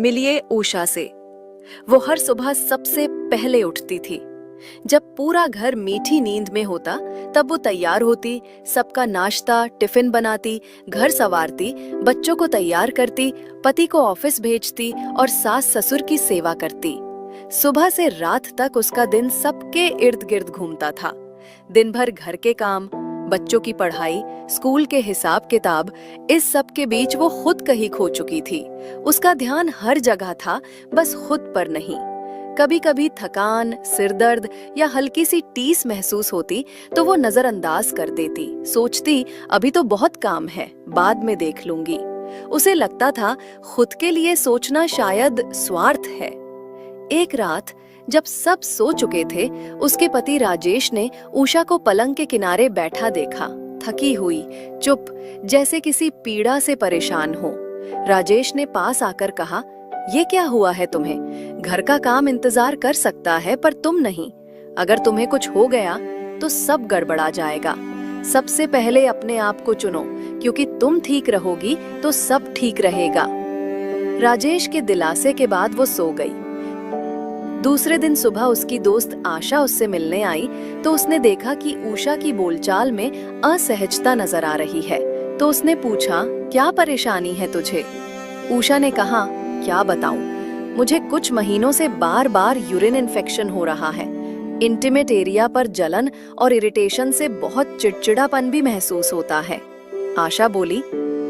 मिलिए उषा से। वो हर सुबह सबसे पहले उठती थी। जब पूरा घर मीठी नींद में होता, तब वो तैयार होती, सबका नाश्ता टिफिन बनाती, घर संवारती, बच्चों को तैयार करती, पति को ऑफिस भेजती और सास ससुर की सेवा करती। सुबह से रात तक उसका दिन सबके इर्द गिर्द घूमता था। दिन भर घर के काम, बच्चों की पढ़ाई, स्कूल के हिसाब किताब, इस सब के बीच वो खुद कहीं खो चुकी थी। उसका ध्यान हर जगह था, बस खुद पर नहीं। कभी कभी थकान, सिरदर्द या हल्की सी टीस महसूस होती तो वो नजरअंदाज कर देती, सोचती अभी तो बहुत काम है, बाद में देख लूंगी। उसे लगता था खुद के लिए सोचना शायद स्वार्थ है। एक रात जब सब सो चुके थे, उसके पति राजेश ने उषा को पलंग के किनारे बैठा देखा, थकी हुई, चुप, जैसे किसी पीड़ा से परेशान हो। राजेश ने पास आकर कहा, ये क्या हुआ है तुम्हें? घर का काम इंतजार कर सकता है, पर तुम नहीं। अगर तुम्हें कुछ हो गया तो सब गड़बड़ा जाएगा। सबसे पहले अपने आप को चुनो, क्योंकि तुम ठीक रहोगी तो सब ठीक रहेगा। राजेश के दिलासे के बाद वो सो गई। दूसरे दिन सुबह उसकी दोस्त आशा उससे मिलने आई तो उसने देखा कि उषा की बोलचाल में असहजता नजर आ रही है। तो उसने पूछा, क्या परेशानी है तुझे? उषा ने कहा, क्या बताऊं, मुझे कुछ महीनों से बार बार यूरिन इन्फेक्शन हो रहा है। इंटीमेट एरिया पर जलन और इरिटेशन से बहुत चिड़चिड़ापन भी महसूस होता है। आशा बोली,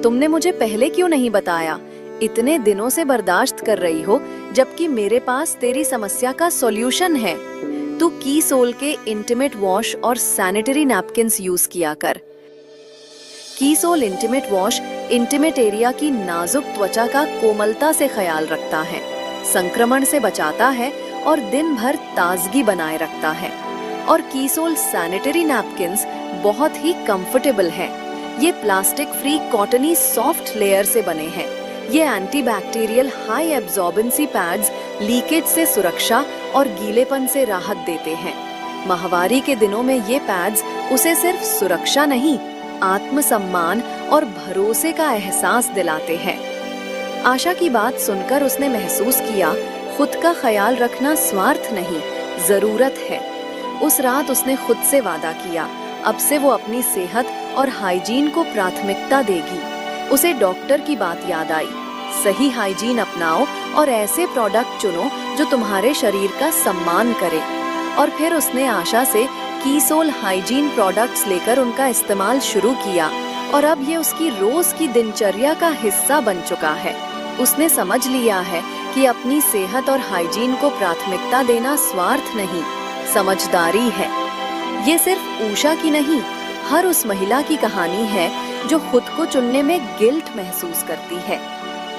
तुमने मुझे पहले क्यों नहीं बताया? इतने दिनों से बर्दाश्त कर रही हो, जबकि मेरे पास तेरी समस्या का सॉल्यूशन है। तू कीसोल के इंटीमेट वॉश और सैनिटरी नैपकिन्स यूज किया कर। कीसोल इंटीमेट वॉश इंटीमेट एरिया की नाजुक त्वचा का कोमलता से ख्याल रखता है, संक्रमण से बचाता है और दिन भर ताजगी बनाए रखता है। और कीसोल सैनिटरी नैपकिन्स बहुत ही कंफर्टेबल हैं। ये plastic free cottony soft layer से बने हैं। ये antibacterial high absorbency pads leakage से सुरक्षा और गीलेपन से राहत देते हैं। माहवारी के दिनों में ये पैड्स उसे सिर्फ सुरक्षा नहीं, आत्मसम्मान और भरोसे का एहसास दिलाते हैं। आशा की बात सुनकर उसने महसूस किया, खुद का ख्याल रखना स्वार्थ नहीं, जरूरत है। उस रात उसने खुद से वादा किया, अब से वो अपनी सेहत और हाइजीन को प्राथमिकता देगी। उसे डॉक्टर की बात याद आई, सही हाइजीन अपनाओ और ऐसे प्रोडक्ट चुनो जो तुम्हारे शरीर का सम्मान करे। और फिर उसने आशा से कीसोल हाइजीन प्रोडक्ट्स लेकर उनका इस्तेमाल शुरू किया और अब ये उसकी रोज की दिनचर्या का हिस्सा बन चुका है। उसने समझ लिया है कि अपनी सेहत और हाइजीन को प्राथमिकता देना स्वार्थ नहीं, समझदारी है। ये सिर्फ उषा की नहीं, हर उस महिला की कहानी है जो खुद को चुनने में गिल्ट महसूस करती है।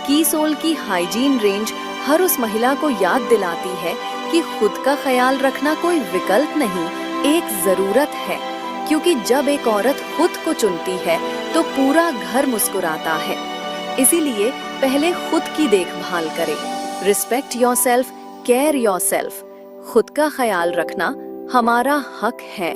कीसोल की हाइजीन रेंज हर उस महिला को याद दिलाती है कि खुद का ख्याल रखना कोई विकल्प नहीं, एक जरूरत है। क्योंकि जब एक औरत खुद को चुनती है तो पूरा घर मुस्कुराता है। इसीलिए पहले खुद की देखभाल करें। Respect yourself, care yourself. खुद का ख्याल रखना हमारा हक है।